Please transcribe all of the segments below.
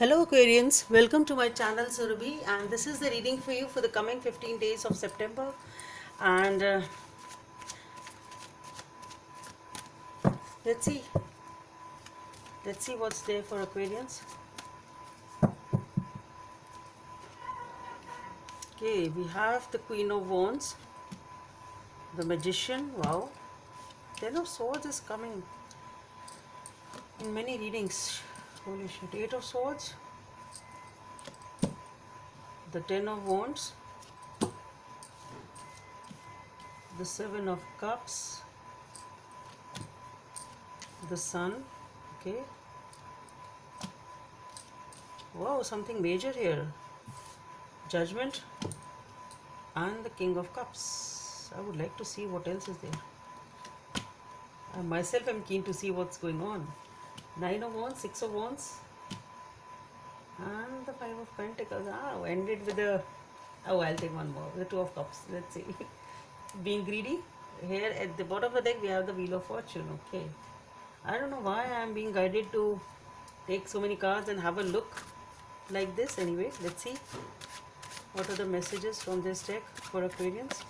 Hello Aquarians, welcome to my channel Surabhi, and this is the reading for you for the coming 15 days of September. And let's see what's there for Aquarians. Okay, we have the Queen of Wands, the Magician. Wow, Ten of Swords is coming in many readings. Holy shit! Eight of Swords, the Ten of Wands, the Seven of Cups, the Sun. Okay. Wow, something major here. Judgment and the King of Cups. I would like to see what else is there. I myself am keen to see what's going on. Nine of Wands, Six of Wands, and the Five of Pentacles. Ended with the. Oh, I'll take one more. The Two of Cups. Let's see. Being greedy. Here at the bottom of the deck, we have the Wheel of Fortune. Okay. I don't know why I am being guided to take so many cards and have a look like this. Anyway, let's see what are the messages from this deck for Aquarians.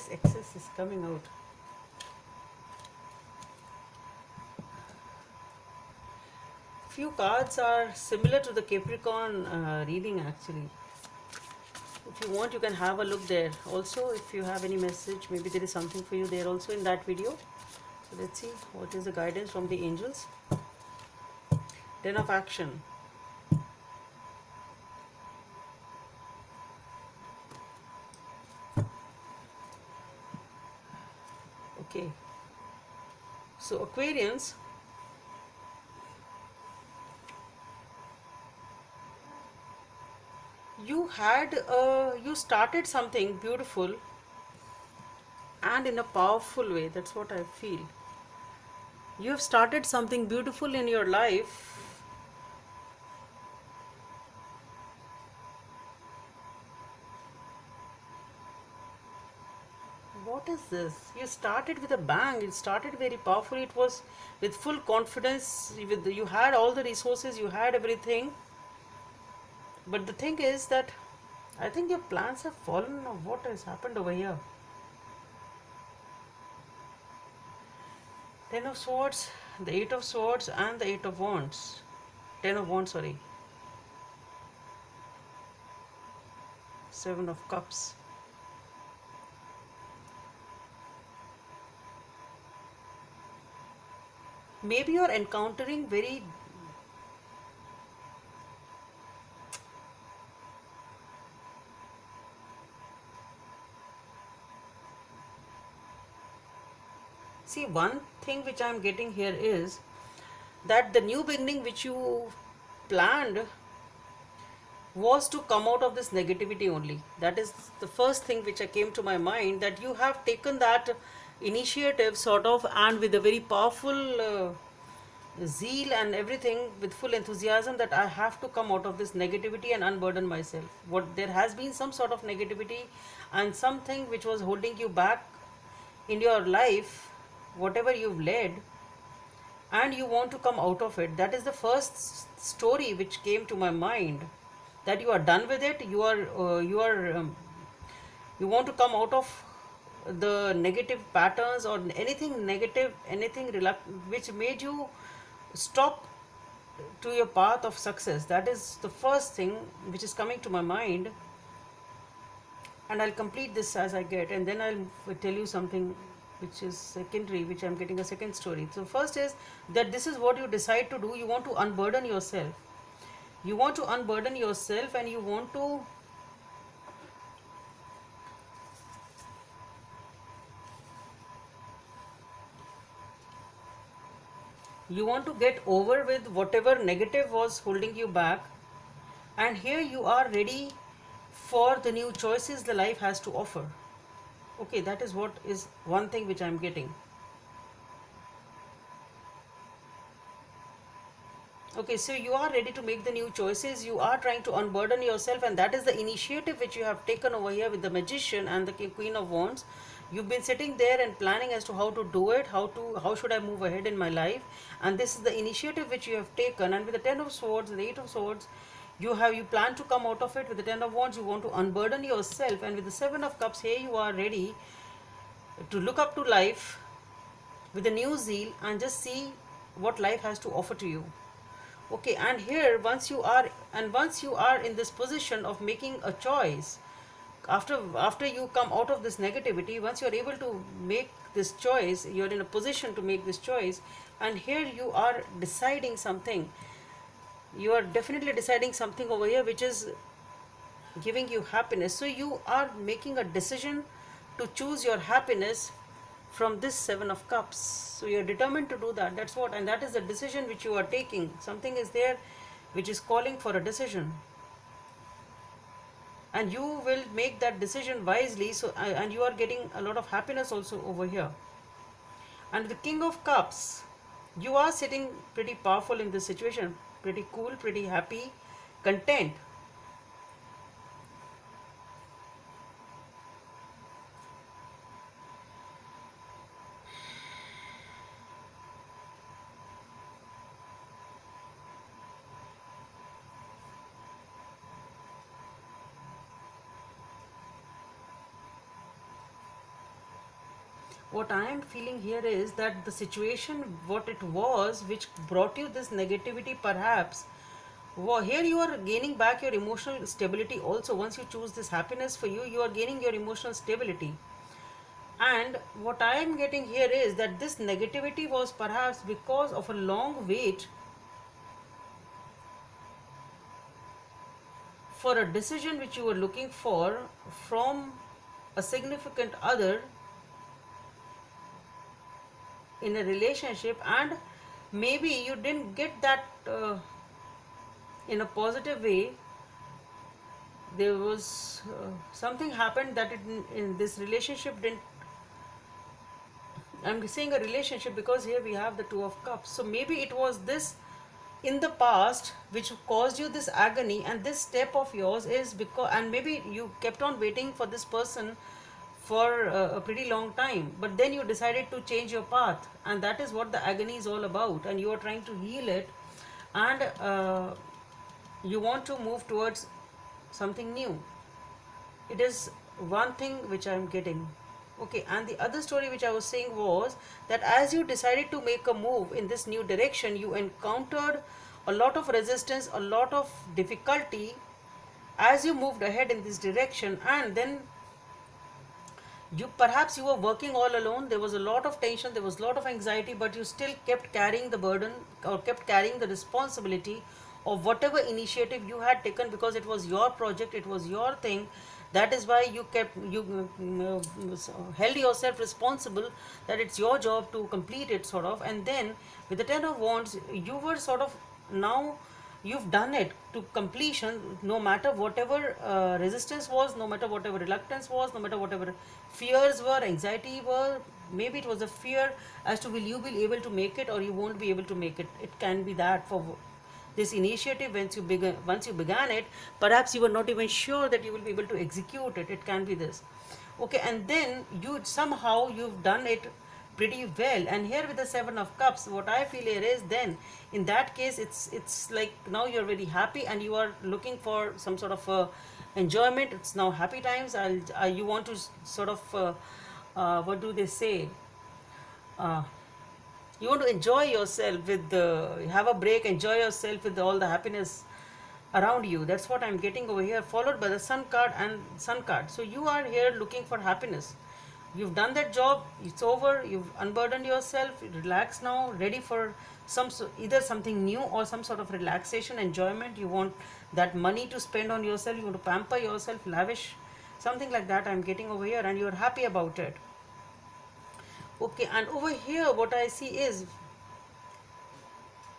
Excess is coming out. Few cards are similar to the Capricorn reading actually. If you want, you can have a look there. Also, if you have any message, maybe there is something for you there also in that video. So let's see what is the guidance from the angels. Ten of Action. Okay. So Aquarians, you started something beautiful and in a powerful way. That's what I feel. You have started something beautiful in your life. What is this? You started with a bang. It started very powerful. It was with full confidence. You had all the resources. You had everything. But the thing is that I think your plans have fallen. Or what has happened over here? Ten of Swords, the Eight of Swords, and the Eight of Wands. Ten of Wands, sorry. Seven of Cups. Maybe you're encountering very see, one thing which I'm getting here is that the new beginning which you planned was to come out of this negativity only. That is the first thing which came to my mind, that you have taken that initiative sort of, and with a very powerful zeal and everything, with full enthusiasm, that I have to come out of this negativity and unburden myself. What there has been some sort of negativity and something which was holding you back in your life, whatever you've led, and you want to come out of it. That is the first story which came to my mind, that you are done with it. You want to come out of the negative patterns or anything negative, anything which made you stop to your path of success. That is the first thing which is coming to my mind, and I'll complete this as I get, and then I'll tell you something which is secondary, which I'm getting a second story. So first is that this is what you decide to do. You want to unburden yourself. You want to unburden yourself, and you want to get over with whatever negative was holding you back, and here you are ready for the new choices the life has to offer. Okay, that is what is one thing which I'm getting. Okay, so you are ready to make the new choices. You are trying to unburden yourself, and that is the initiative which you have taken over here with the Magician and the Queen of Wands. You've been sitting there and planning as to how to do it, how should I move ahead in my life, and this is the initiative which you have taken. And with the Ten of Swords and the Eight of Swords, you plan to come out of it. With the Ten of Wands, you want to unburden yourself, and with the Seven of Cups, here you are ready to look up to life with a new zeal and just see what life has to offer to you. Okay, and here once you are in this position of making a choice, after you come out of this negativity, once you're able to make this choice, you're in a position to make this choice, and here you are deciding something. You are definitely deciding something over here which is giving you happiness. So you are making a decision to choose your happiness from this Seven of Cups. So you are determined to do that. That's what, and that is the decision which you are taking. Something is there which is calling for a decision, and you will make that decision wisely. So and you are getting a lot of happiness also over here. And the King of Cups, you are sitting pretty powerful in this situation, pretty cool, pretty happy, content. What I am feeling here is that the situation, what it was, which brought you this negativity, perhaps, here you are gaining back your emotional stability also. Once you choose this happiness for you, you are gaining your emotional stability. And what I am getting here is that this negativity was perhaps because of a long wait for a decision which you were looking for from a significant other in a relationship, and maybe you didn't get that in a positive way. There was something happened that in this relationship didn't. I'm saying a relationship because here we have the Two of Cups. So maybe it was this in the past which caused you this agony, and this step of yours is because, and maybe you kept on waiting for this person for a pretty long time, but then you decided to change your path, and that is what the agony is all about, and you are trying to heal it, and you want to move towards something new. It is one thing which I am getting. Okay, and the other story which I was saying was that as you decided to make a move in this new direction, you encountered a lot of resistance, a lot of difficulty as you moved ahead in this direction, and then you were working all alone. There was a lot of tension, there was a lot of anxiety, but you still kept carrying the burden or kept carrying the responsibility of whatever initiative you had taken, because it was your project, it was your thing. That is why you held yourself responsible, that it's your job to complete it, sort of. And then with the Ten of Wands, you were sort of, now you've done it to completion, no matter whatever resistance was, no matter whatever reluctance was, no matter whatever fears were, anxiety were. Maybe it was a fear as to will you be able to make it or you won't be able to make it. It can be that for this initiative, once you began it, perhaps you were not even sure that you will be able to execute it. It can be this. Okay, and then you've done it pretty well. And here with the Seven of Cups, what I feel here is, then in that case, it's like now you're very happy and you are looking for some sort of enjoyment. It's now happy times. You want to sort of what do they say? Uh, you want to enjoy yourself with have a break, enjoy yourself with all the happiness around you. That's what I'm getting over here, followed by the Sun card and Sun card. So you are here looking for happiness. You've done that job, it's over, you've unburdened yourself, relax now, ready for either something new or some sort of relaxation, enjoyment. You want that money to spend on yourself, you want to pamper yourself, lavish, something like that I'm getting over here, and you're happy about it. Okay, and over here what I see is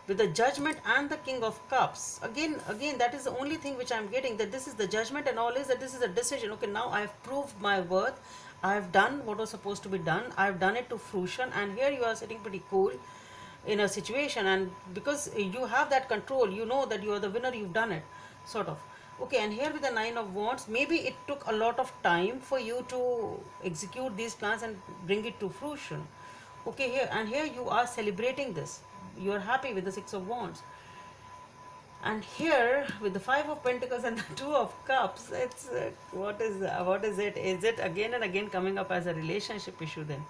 with the Judgment and the King of Cups, again that is the only thing which I'm getting, that this is the Judgment and all, is that this is a decision. Okay, now I have proved my worth, I have done what was supposed to be done, I have done it to fruition, and here you are sitting pretty cool in a situation, and because you have that control, you know that you are the winner, you've done it, sort of. Okay, and here with the Nine of Wands, maybe it took a lot of time for you to execute these plans and bring it to fruition. Okay, here you are celebrating this. You are happy with the Six of Wands. And here with the Five of Pentacles and the Two of Cups, it's what is it? Is it again and again coming up as a relationship issue then?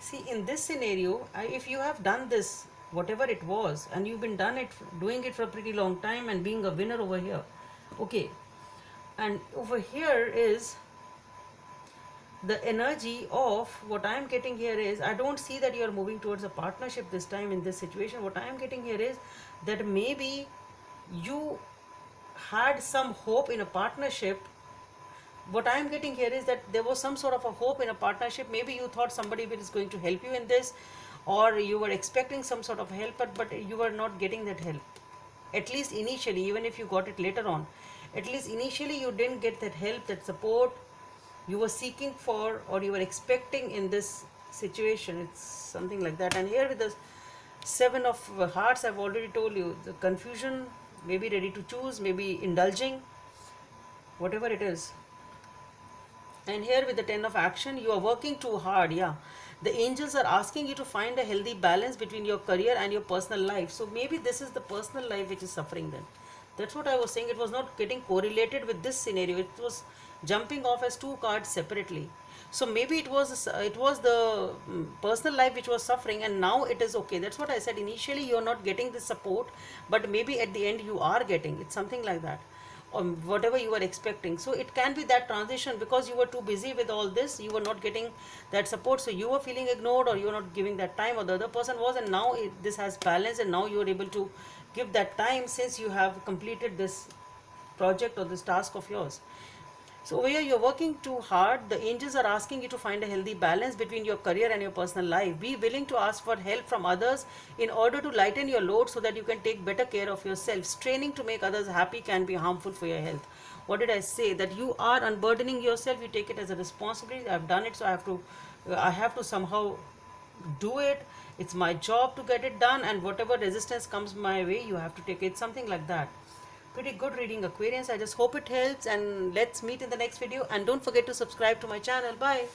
See, in this scenario, if you have done this, whatever it was, and you've been doing it for a pretty long time and being a winner over here, okay, and over here is the energy of what I am getting here is I don't see that you are moving towards a partnership this time in this situation. What I am getting here is that maybe you had some hope in a partnership. What I am getting here is that there was some sort of a hope in a partnership. Maybe you thought somebody is going to help you in this, or you were expecting some sort of help, but you were not getting that help. At least initially, even if you got it later on, at least initially you didn't get that help, that support you were seeking for or you were expecting in this situation. It's something like that. And here with the Seven of Hearts, I've already told you the confusion, maybe ready to choose, maybe indulging, whatever it is. And here with the Ten of Action, you are working too hard. Yeah, the angels are asking you to find a healthy balance between your career and your personal life. So maybe this is the personal life which is suffering then. That's what I was saying. It was not getting correlated with this scenario. It was jumping off as two cards separately. So maybe it was the personal life which was suffering, and now it is okay. That's what I said. Initially you are not getting the support, but maybe at the end you are getting. It's something like that, or whatever you were expecting. So it can be that transition, because you were too busy with all this, you were not getting that support, so you were feeling ignored, or you were not giving that time, or the other person was, and now this has balance, and now you are able to give that time since you have completed this project or this task of yours. So over here you're working too hard. The angels are asking you to find a healthy balance between your career and your personal life. Be willing to ask for help from others in order to lighten your load so that you can take better care of yourself. Straining to make others happy can be harmful for your health. What did I say? That you are unburdening yourself. You take it as a responsibility. I've done it, so I have to somehow do it. It's my job to get it done, and whatever resistance comes my way, you have to take it. Something like that. Pretty good reading, Aquarians. I just hope it helps, and let's meet in the next video. And don't forget to subscribe to my channel. Bye.